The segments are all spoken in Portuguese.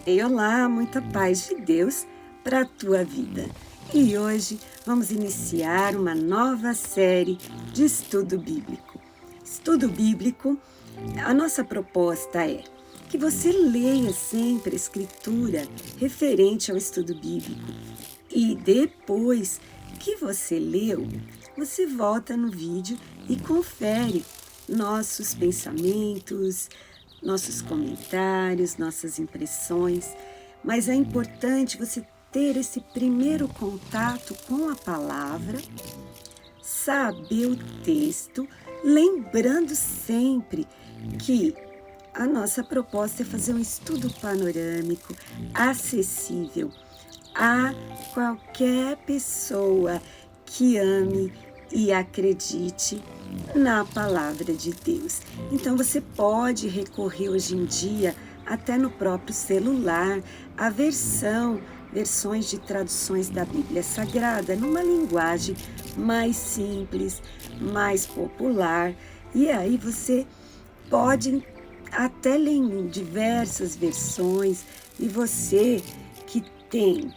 Ei, olá, muita paz de Deus para a tua vida. E hoje vamos iniciar uma nova série de estudo bíblico. Estudo bíblico, a nossa proposta é que você leia sempre a escritura referente ao estudo bíblico. E depois que você leu, você volta no vídeo e confere nossos pensamentos, nossos comentários, nossas impressões, mas é importante você ter esse primeiro contato com a palavra, saber o texto, lembrando sempre que a nossa proposta é fazer um estudo panorâmico, acessível a qualquer pessoa que ame e acredite na palavra de Deus. Então você pode recorrer hoje em dia, até no próprio celular, a versões de traduções da Bíblia Sagrada, numa linguagem mais simples, mais popular, e aí você pode até ler em diversas versões, e você que tem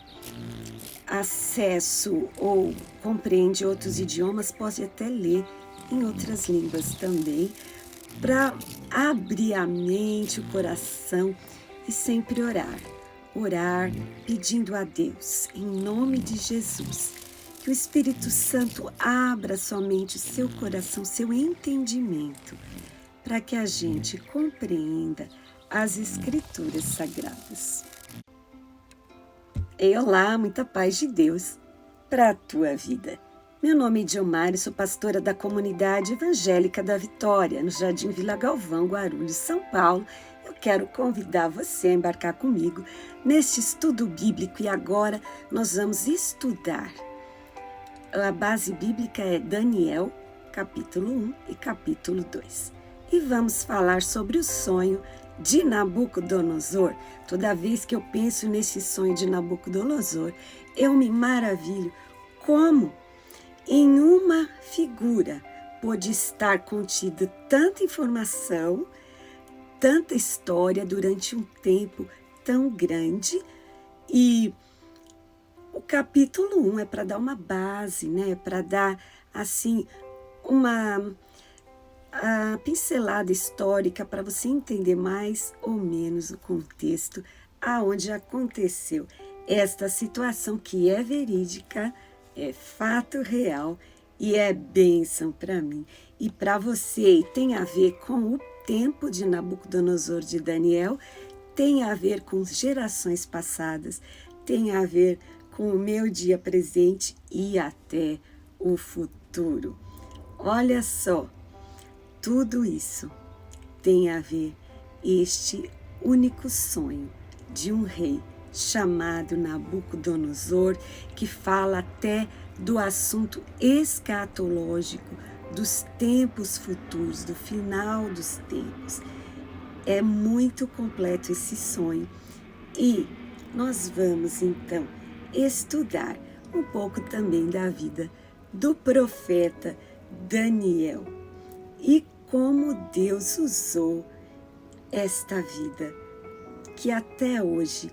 acesso ou compreende outros idiomas, pode até ler em outras línguas também, para abrir a mente, o coração e sempre orar. Orar pedindo a Deus, em nome de Jesus, que o Espírito Santo abra somente o seu coração, seu entendimento, para que a gente compreenda as Escrituras Sagradas. E olá, muita paz de Deus para a tua vida. Meu nome é Dilmar, sou pastora da Comunidade Evangélica da Vitória, no Jardim Vila Galvão, Guarulhos, São Paulo. Eu quero convidar você a embarcar comigo neste estudo bíblico e agora nós vamos estudar. A base bíblica é Daniel, capítulo 1 e capítulo 2. E vamos falar sobre o sonho de Nabucodonosor. Toda vez que eu penso nesse sonho de Nabucodonosor, eu me maravilho como em uma figura pôde estar contida tanta informação, tanta história durante um tempo tão grande. E o capítulo 1 é para dar uma base, né? Para dar assim uma a pincelada histórica para você entender mais ou menos o contexto aonde aconteceu esta situação, que é verídica, é fato real e é bênção para mim e para você. E tem a ver com o tempo de Nabucodonosor de Daniel, tem a ver com gerações passadas, tem a ver com o meu dia presente e até o futuro. Olha só, tudo isso tem a ver este único sonho de um rei chamado Nabucodonosor, que fala até do assunto escatológico, dos tempos futuros, do final dos tempos. É muito completo esse sonho e nós vamos então estudar um pouco também da vida do profeta Daniel e como Deus usou esta vida, que até hoje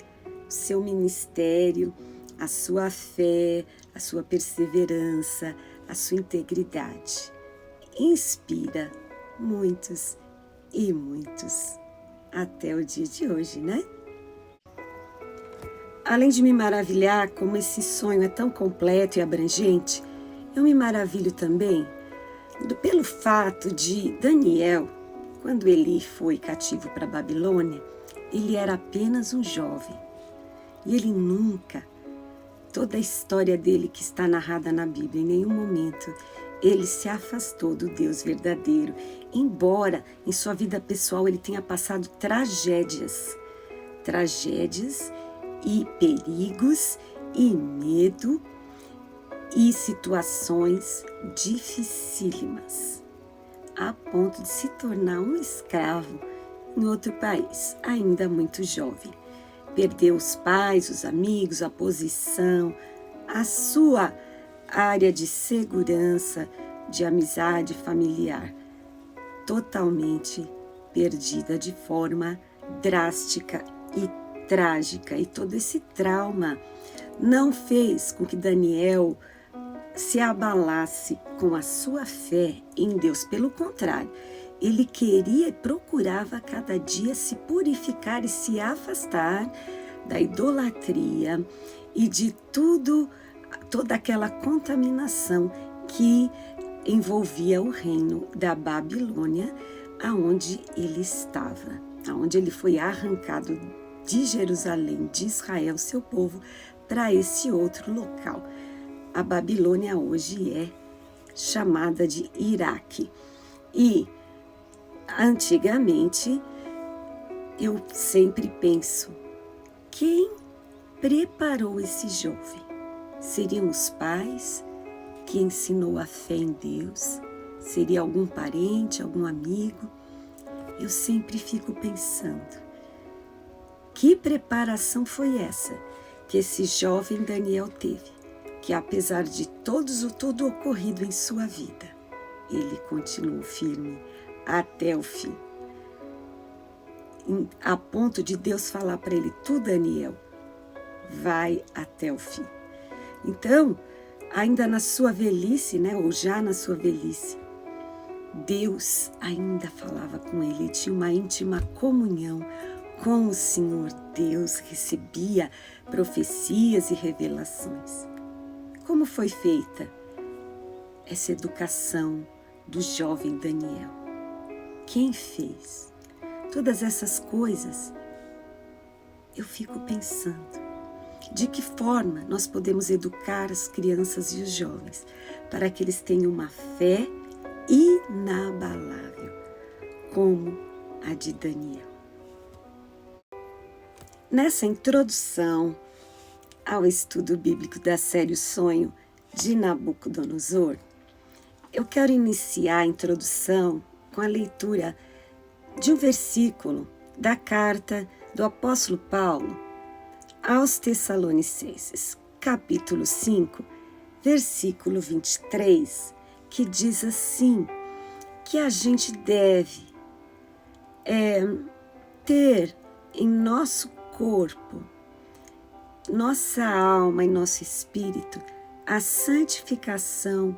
o seu ministério, a sua fé, a sua perseverança, a sua integridade inspira muitos e muitos até o dia de hoje, né? Além de me maravilhar como esse sonho é tão completo e abrangente, eu me maravilho também pelo fato de Daniel, quando ele foi cativo para a Babilônia, ele era apenas um jovem. E ele nunca, toda a história dele que está narrada na Bíblia, em nenhum momento ele se afastou do Deus verdadeiro, embora em sua vida pessoal ele tenha passado tragédias e perigos e medo e situações dificílimas, a ponto de se tornar um escravo em outro país, ainda muito jovem. Perdeu os pais, os amigos, a posição, a sua área de segurança, de amizade familiar, totalmente perdida de forma drástica e trágica e todo esse trauma não fez com que Daniel se abalasse com a sua fé em Deus. Pelo contrário, ele queria e procurava cada dia se purificar e se afastar da idolatria e de toda aquela contaminação que envolvia o reino da Babilônia, aonde ele estava, aonde ele foi arrancado de Jerusalém, de Israel, seu povo, para esse outro local. A Babilônia hoje é chamada de Iraque. E, antigamente, eu sempre penso, quem preparou esse jovem? Seriam os pais que ensinou a fé em Deus? Seria algum parente, algum amigo? Eu sempre fico pensando, que preparação foi essa que esse jovem Daniel teve? Que apesar de tudo ocorrido em sua vida, ele continuou firme até o fim. A ponto de Deus falar para ele, tu, Daniel, vai até o fim. Então, ainda na sua velhice, né, ou já na sua velhice, Deus ainda falava com ele, tinha uma íntima comunhão com o Senhor Deus, recebia profecias e revelações. Como foi feita essa educação do jovem Daniel? Quem fez? Todas essas coisas, eu fico pensando, de que forma nós podemos educar as crianças e os jovens para que eles tenham uma fé inabalável, como a de Daniel. Nessa introdução ao estudo bíblico da série O Sonho de Nabucodonosor, eu quero iniciar a introdução com a leitura de um versículo da carta do apóstolo Paulo aos Tessalonicenses, capítulo 5, versículo 23, que diz assim, que a gente deve ter em nosso corpo, nossa alma e nosso espírito, a santificação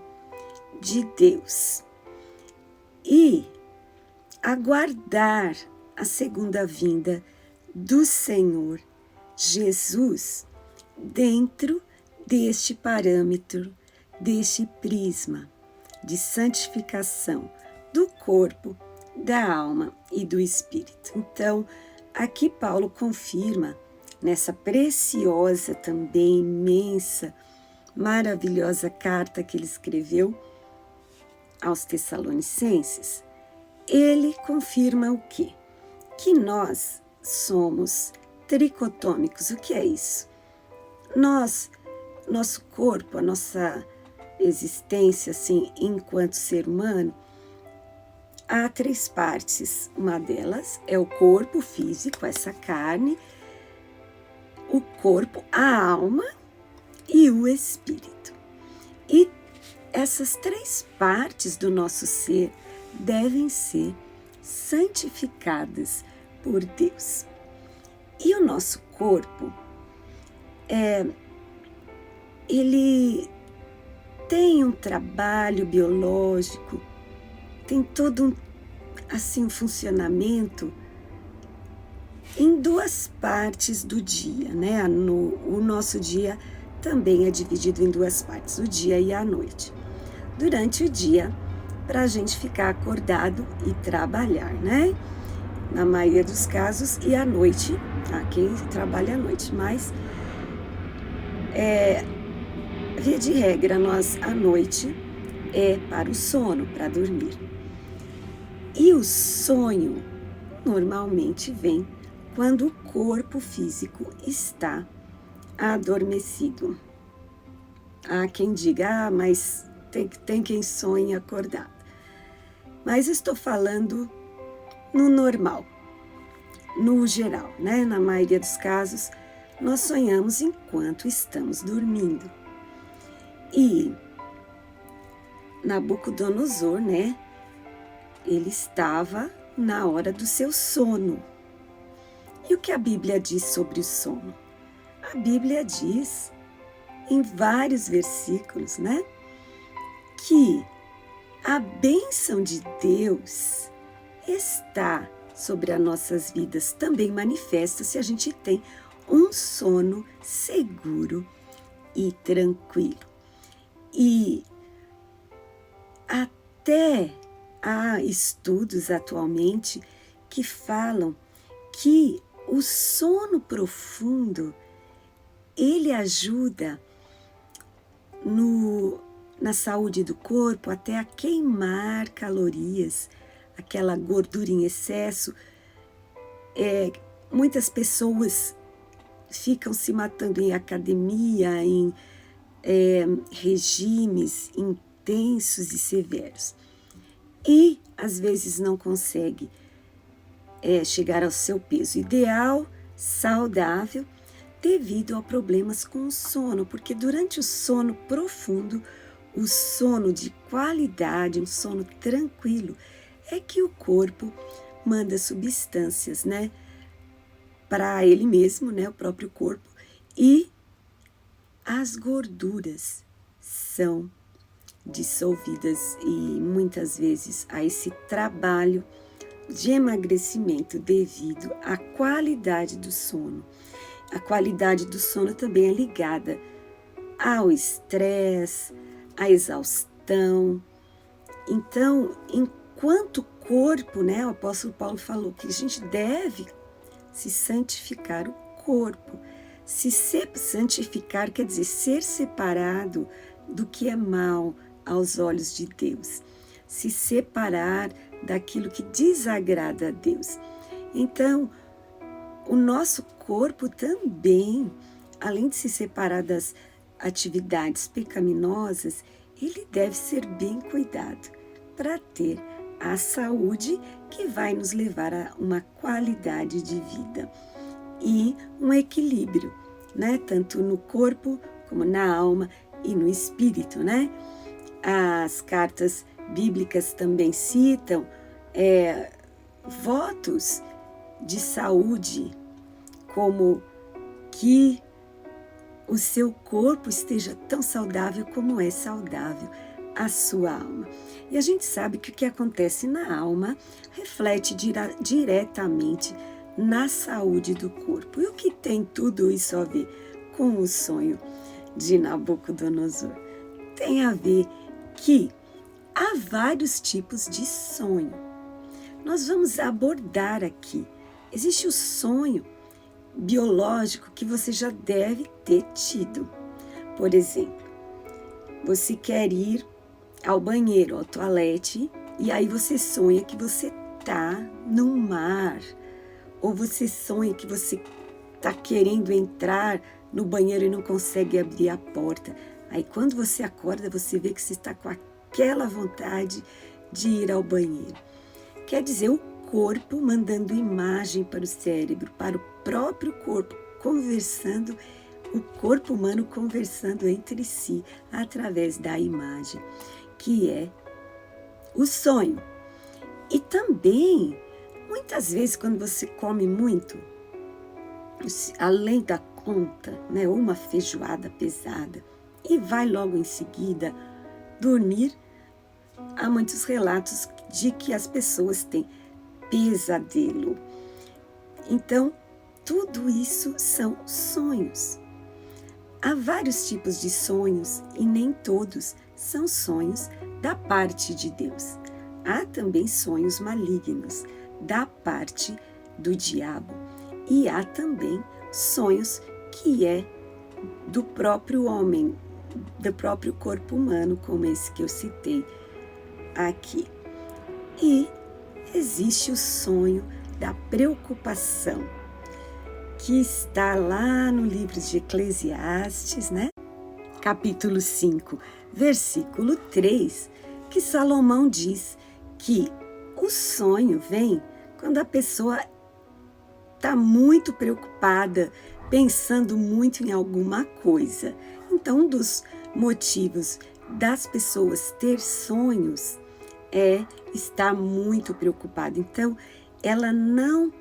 de Deus e aguardar a segunda vinda do Senhor Jesus dentro deste parâmetro, deste prisma de santificação do corpo, da alma e do espírito. Então, aqui Paulo confirma nessa preciosa, também imensa, maravilhosa carta que ele escreveu aos Tessalonicenses, ele confirma o quê? Que nós somos tricotômicos. O que é isso? Nosso corpo, a nossa existência, assim, enquanto ser humano, há 3 partes. Uma delas é o corpo físico, essa carne, o corpo, a alma e o espírito. E essas 3 partes do nosso ser devem ser santificadas por Deus. E o nosso corpo, ele tem um trabalho biológico, tem todo um funcionamento em 2 partes do dia, né? O nosso dia também é dividido em 2 partes, o dia e a noite. Durante o dia, para a gente ficar acordado e trabalhar, né? Na maioria dos casos, e à noite, quem trabalha à noite, mas via de regra, nós à noite é para o sono, para dormir. E o sonho normalmente vem quando o corpo físico está adormecido. Há quem diga, mas tem quem sonhe acordado. Mas estou falando no normal, no geral, né? Na maioria dos casos, nós sonhamos enquanto estamos dormindo. E Nabucodonosor, né? Ele estava na hora do seu sono. E o que a Bíblia diz sobre o sono? A Bíblia diz, em vários versículos, né, que a bênção de Deus está sobre as nossas vidas, também manifesta se a gente tem um sono seguro e tranquilo. E até há estudos atualmente que falam que o sono profundo, ele ajuda na saúde do corpo até a queimar calorias, aquela gordura em excesso. Muitas pessoas ficam se matando em academia, em regimes intensos e severos. E, às vezes, não consegue chegar ao seu peso ideal, saudável, devido a problemas com o sono, porque durante o sono profundo, o sono de qualidade, um sono tranquilo, é que o corpo manda substâncias, né, para ele mesmo, né, o próprio corpo, e as gorduras são dissolvidas e muitas vezes há esse trabalho de emagrecimento devido à qualidade do sono. A qualidade do sono também é ligada ao estresse, à exaustão. Então, enquanto corpo, né, o apóstolo Paulo falou que a gente deve se santificar o corpo. Se santificar quer dizer ser separado do que é mal aos olhos de Deus. Se separar daquilo que desagrada a Deus. Então, o nosso corpo também, além de se separar das atividades pecaminosas, ele deve ser bem cuidado para ter a saúde que vai nos levar a uma qualidade de vida e um equilíbrio, né? Tanto no corpo como na alma e no espírito, né? As cartas bíblicas também citam votos de saúde, como que o seu corpo esteja tão saudável como é saudável a sua alma. E a gente sabe que o que acontece na alma reflete diretamente na saúde do corpo. E o que tem tudo isso a ver com o sonho de Nabucodonosor? Tem a ver que há vários tipos de sonho. Nós vamos abordar aqui. Existe o sonho biológico que você já deve ter tido. Por exemplo, você quer ir ao banheiro, ao toalete, e aí você sonha que você está no mar, ou você sonha que você está querendo entrar no banheiro e não consegue abrir a porta. Aí quando você acorda, você vê que você está com aquela vontade de ir ao banheiro. Quer dizer, o corpo mandando imagem para o cérebro, para o próprio corpo, conversando, o corpo humano conversando entre si através da imagem, que é o sonho. E também, muitas vezes, quando você come muito, além da conta, né, ou uma feijoada pesada, e vai logo em seguida dormir, há muitos relatos de que as pessoas têm pesadelo. Então, tudo isso são sonhos. Há vários tipos de sonhos e nem todos são sonhos da parte de Deus. Há também sonhos malignos da parte do diabo. E há também sonhos que é do próprio homem, do próprio corpo humano, como esse que eu citei aqui. E existe o sonho da preocupação, que está lá no livro de Eclesiastes, né? Capítulo 5, versículo 3, que Salomão diz que o sonho vem quando a pessoa está muito preocupada, pensando muito em alguma coisa. Então, um dos motivos das pessoas ter sonhos é estar muito preocupada. Então, ela não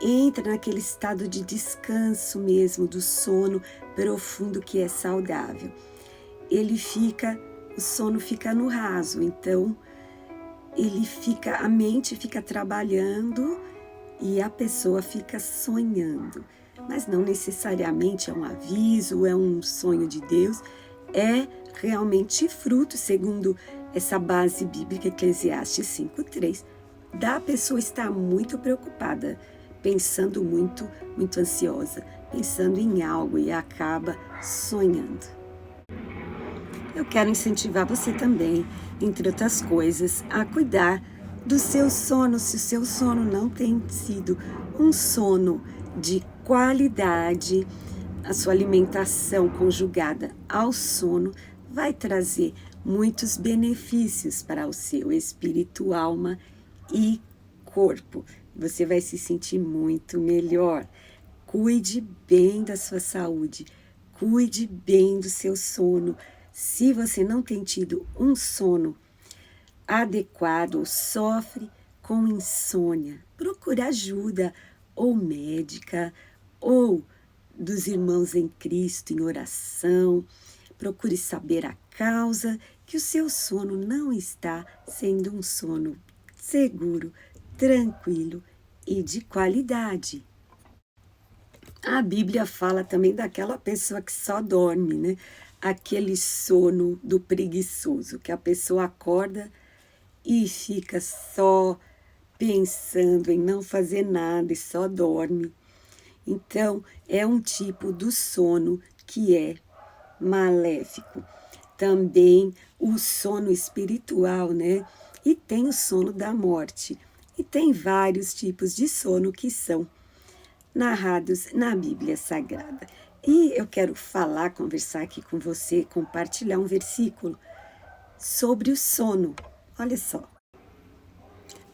entra naquele estado de descanso mesmo, do sono profundo que é saudável. O sono fica no raso, então a mente fica trabalhando e a pessoa fica sonhando. Mas não necessariamente é um aviso, é um sonho de Deus, é realmente fruto, segundo essa base bíblica, Eclesiastes 5:3, da pessoa estar muito preocupada, pensando muito ansiosa, pensando em algo e acaba sonhando. Eu quero incentivar você também, entre outras coisas, a cuidar do seu sono. Se o seu sono não tem sido um sono de qualidade, a sua alimentação conjugada ao sono vai trazer muitos benefícios para o seu espírito, alma e corpo. Você vai se sentir muito melhor. Cuide bem da sua saúde, cuide bem do seu sono. Se você não tem tido um sono adequado ou sofre com insônia, procure ajuda ou médica ou dos irmãos em Cristo em oração. Procure saber a causa que o seu sono não está sendo um sono seguro, tranquilo e de qualidade. A Bíblia fala também daquela pessoa que só dorme, né? Aquele sono do preguiçoso, que a pessoa acorda e fica só pensando em não fazer nada e só dorme. Então, é um tipo do sono que é maléfico. Também o sono espiritual, né? E tem o sono da morte. E tem vários tipos de sono que são narrados na Bíblia Sagrada. E eu quero conversar aqui com você, compartilhar um versículo sobre o sono. Olha só.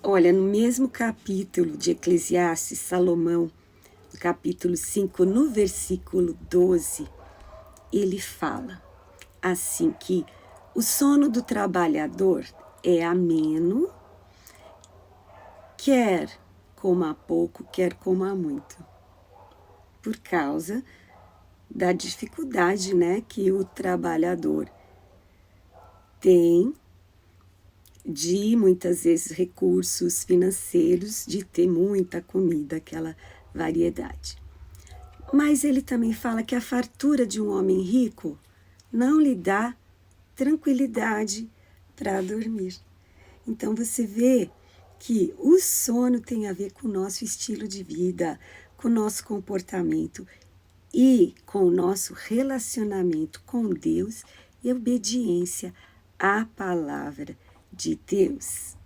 Olha, no mesmo capítulo de Eclesiastes, Salomão, no capítulo 5, no versículo 12, ele fala assim que o sono do trabalhador é ameno, quer coma pouco, quer coma muito, por causa da dificuldade, né, que o trabalhador tem de, muitas vezes, recursos financeiros, de ter muita comida, aquela variedade. Mas ele também fala que a fartura de um homem rico não lhe dá tranquilidade para dormir. Então você vê que o sono tem a ver com o nosso estilo de vida, com o nosso comportamento e com o nosso relacionamento com Deus e obediência à palavra de Deus.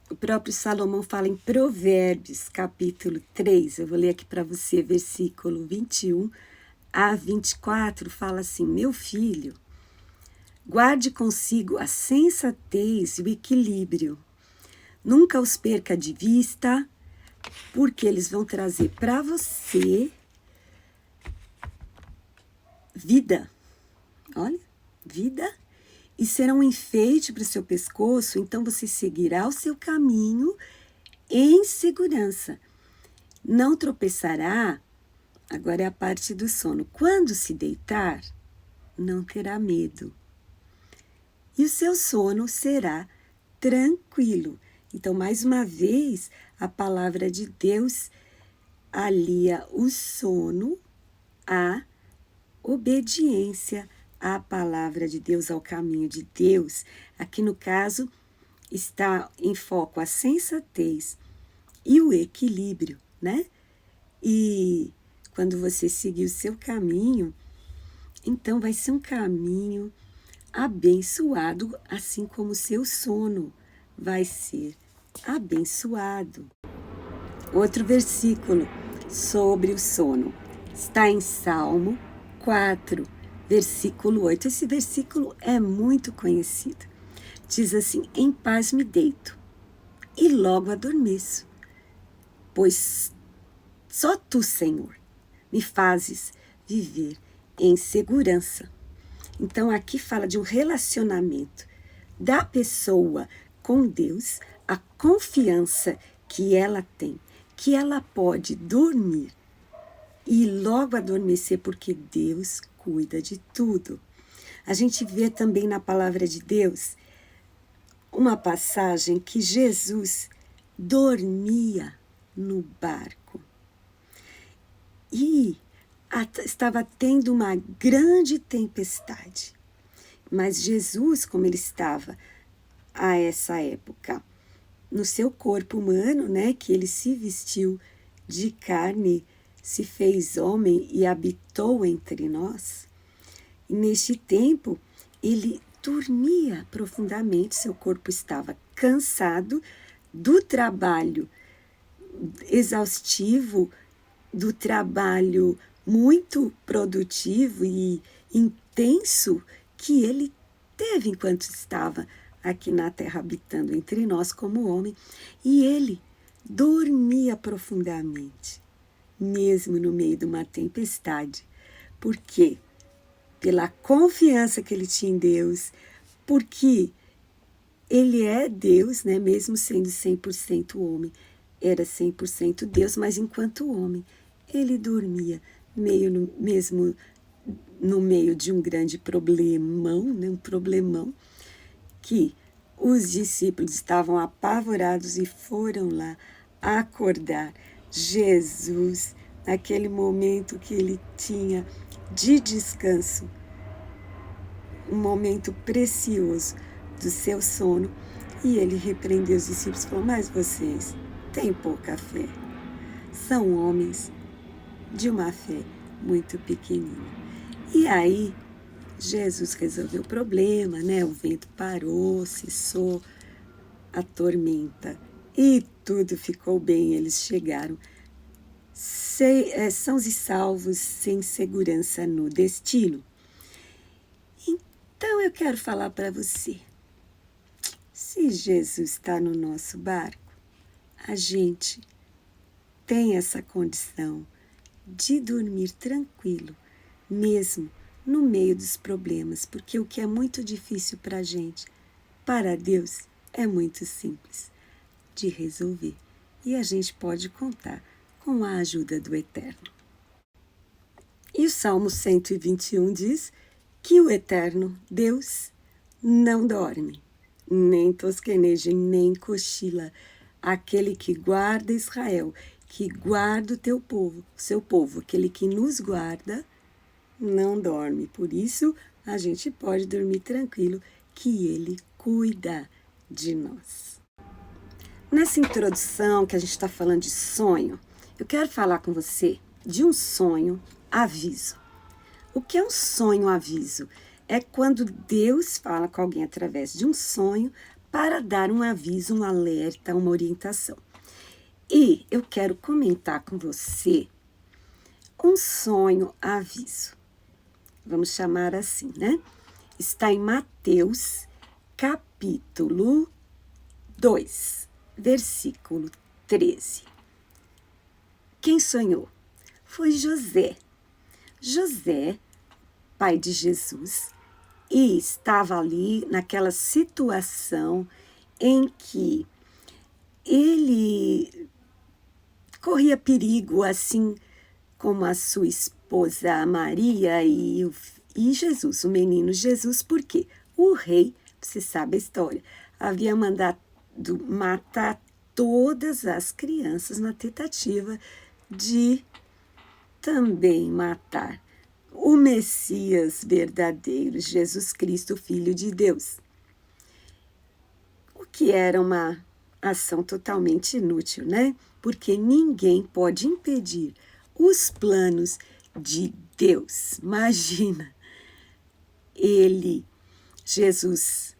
O próprio Salomão fala em Provérbios, capítulo 3, eu vou ler aqui para você, versículo 21 a 24, fala assim: meu filho, guarde consigo a sensatez e o equilíbrio. Nunca os perca de vista, porque eles vão trazer para você vida. Olha, vida. E serão um enfeite para o seu pescoço, então você seguirá o seu caminho em segurança. Não tropeçará, agora é a parte do sono. Quando se deitar, não terá medo. E o seu sono será tranquilo. Então, mais uma vez, a palavra de Deus alia o sono à obediência à palavra de Deus, ao caminho de Deus. Aqui no caso está em foco a sensatez e o equilíbrio, né? E quando você seguir o seu caminho, então vai ser um caminho abençoado, assim como o seu sono vai ser abençoado. Outro versículo sobre o sono está em Salmo 4, versículo 8. Esse versículo é muito conhecido. Diz assim: em paz me deito e logo adormeço, pois só tu, Senhor, me fazes viver em segurança. Então aqui fala de um relacionamento da pessoa com Deus, a confiança que ela tem que ela pode dormir e logo adormecer, porque Deus cuida de tudo. A gente vê também na palavra de Deus uma passagem que Jesus dormia no barco e estava tendo uma grande tempestade. Mas Jesus, como ele estava a essa época no seu corpo humano, né, que ele se vestiu de carne, se fez homem e habitou entre nós, e neste tempo ele dormia profundamente, seu corpo estava cansado do trabalho exaustivo, do trabalho muito produtivo e intenso que ele teve enquanto estava aqui na terra habitando entre nós como homem, e ele dormia profundamente, mesmo no meio de uma tempestade. Por quê? Pela confiança que ele tinha em Deus, porque ele é Deus, né? Mesmo sendo 100% homem, era 100% Deus, mas enquanto homem, ele dormia mesmo no meio de um grande problemão, né? Um problemão, que os discípulos estavam apavorados e foram lá acordar Jesus naquele momento que ele tinha de descanso, um momento precioso do seu sono, e ele repreendeu os discípulos e falou: mas vocês têm pouca fé, são homens de uma fé muito pequenina. E aí Jesus resolveu o problema, né? O vento parou, cessou a tormenta e tudo ficou bem. Eles chegaram sãos e salvos, sem segurança no destino. Então eu quero falar para você, se Jesus está no nosso barco, a gente tem essa condição de dormir tranquilo, mesmo no meio dos problemas, porque o que é muito difícil para a gente, para Deus, é muito simples de resolver. E a gente pode contar com a ajuda do Eterno. E o Salmo 121 diz que o Eterno, Deus, não dorme, nem tosqueneja, nem cochila. Aquele que guarda Israel, que guarda o teu povo, o seu povo, aquele que nos guarda, não dorme. Por isso, a gente pode dormir tranquilo, que ele cuida de nós. Nessa introdução que a gente está falando de sonho, eu quero falar com você de um sonho aviso. O que é um sonho aviso? É quando Deus fala com alguém através de um sonho para dar um aviso, um alerta, uma orientação. E eu quero comentar com você um sonho aviso. Vamos chamar assim, né? Está em Mateus, capítulo 2, versículo 13. Quem sonhou? Foi José. José, pai de Jesus, e estava ali naquela situação em que ele corria perigo, assim como a sua esposa Maria e Jesus, o menino Jesus, porque o rei, você sabe a história, havia mandado matar todas as crianças na tentativa de também matar o Messias verdadeiro, Jesus Cristo, Filho de Deus. O que era uma ação totalmente inútil, né? Porque ninguém pode impedir os planos de Deus. Imagina, Jesus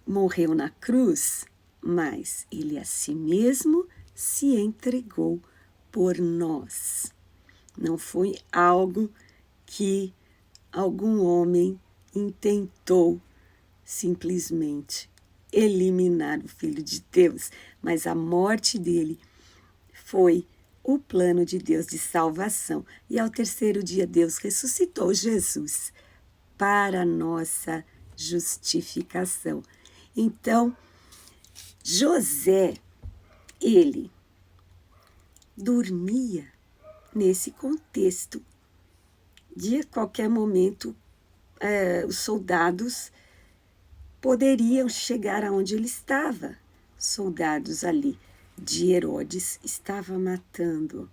morreu na cruz, mas ele a si mesmo se entregou por nós. Não foi algo que algum homem intentou simplesmente eliminar o Filho de Deus, mas a morte dele foi o plano de Deus de salvação. E ao terceiro dia Deus ressuscitou Jesus para a nossa justificação. Então, José, ele dormia nesse contexto. De qualquer momento, os soldados poderiam chegar aonde ele estava. Soldados ali de Herodes estavam matando,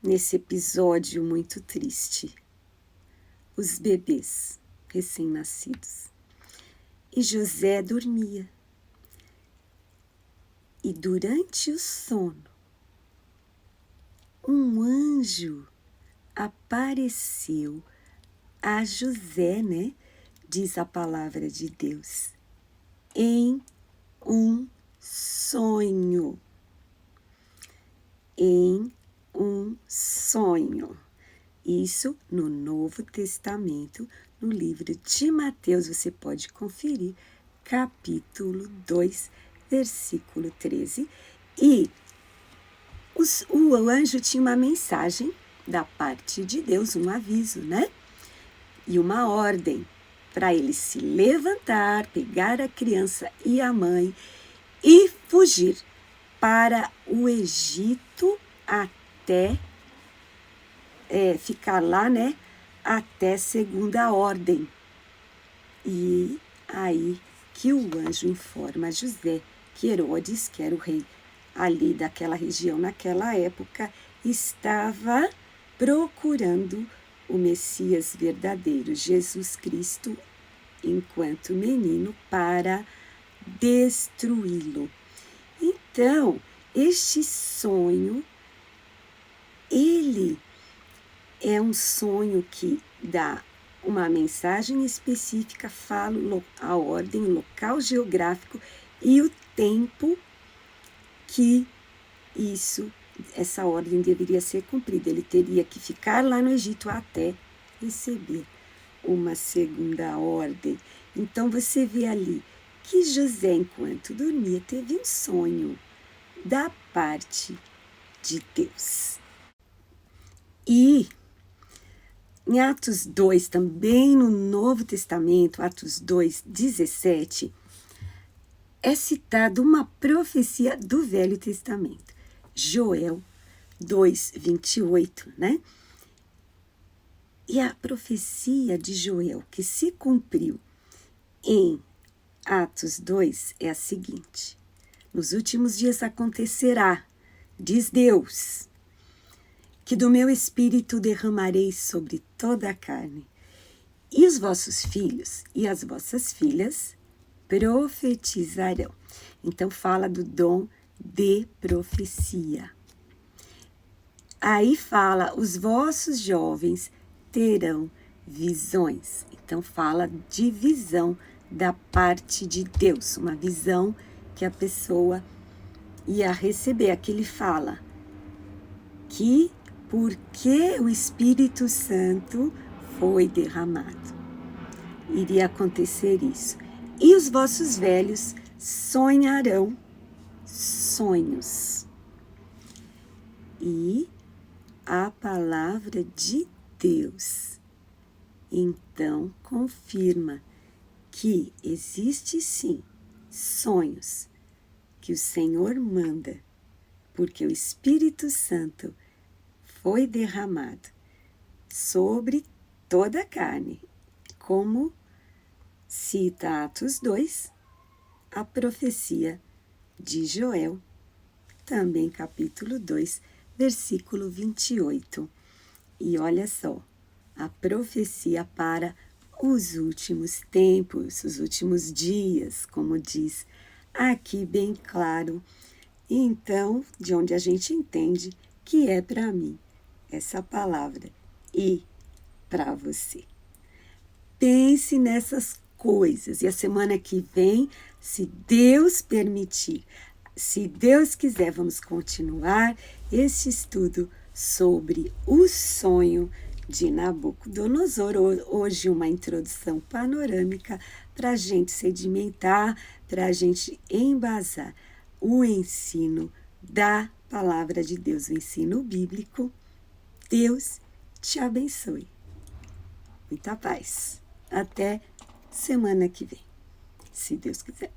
nesse episódio muito triste, os bebês recém-nascidos. E José dormia. E durante o sono, um anjo apareceu a José, né? Diz a palavra de Deus, em um sonho. Em um sonho. Isso no Novo Testamento, no livro de Mateus, você pode conferir, capítulo 2, versículo 13. E o anjo tinha uma mensagem da parte de Deus, um aviso, né? E uma ordem para ele se levantar, pegar a criança e a mãe e fugir para o Egito até ficar lá, né? Até segunda ordem. E aí que o anjo informa a José que Herodes, que era o rei ali daquela região naquela época, estava procurando o Messias verdadeiro, Jesus Cristo, enquanto menino, para destruí-lo. Então, este sonho, ele é um sonho que dá uma mensagem específica, fala a ordem, local geográfico e o tempo que essa ordem deveria ser cumprida. Ele teria que ficar lá no Egito até receber uma segunda ordem. Então você vê ali que José, enquanto dormia, teve um sonho da parte de Deus. E em Atos 2, também no Novo Testamento, Atos 2, 17, é citada uma profecia do Velho Testamento. Joel 2, 28, né? E a profecia de Joel, que se cumpriu em Atos 2, é a seguinte: nos últimos dias acontecerá, diz Deus, que do meu espírito derramarei sobre toda a carne, e os vossos filhos e as vossas filhas profetizarão. Então fala do dom de profecia. Aí fala, os vossos jovens terão visões. Então fala de visão da parte de Deus, uma visão que a pessoa ia receber. Aqui ele fala que porque o Espírito Santo foi derramado, iria acontecer isso. E os vossos velhos sonharão sonhos. E a palavra de Deus, então, confirma que existe sim sonhos que o Senhor manda, porque o Espírito Santo foi derramado sobre toda a carne, como cita Atos 2, a profecia de Joel, também capítulo 2, versículo 28. E olha só, a profecia para os últimos tempos, os últimos dias, como diz aqui bem claro. Então, de onde a gente entende que é para mim essa palavra e para você. Pense nessas coisas e a semana que vem, se Deus permitir, se Deus quiser, vamos continuar esse estudo sobre o sonho de Nabucodonosor. Hoje uma introdução panorâmica para a gente sedimentar, para a gente embasar o ensino da palavra de Deus, o ensino bíblico. Deus te abençoe. Muita paz. Até semana que vem, se Deus quiser.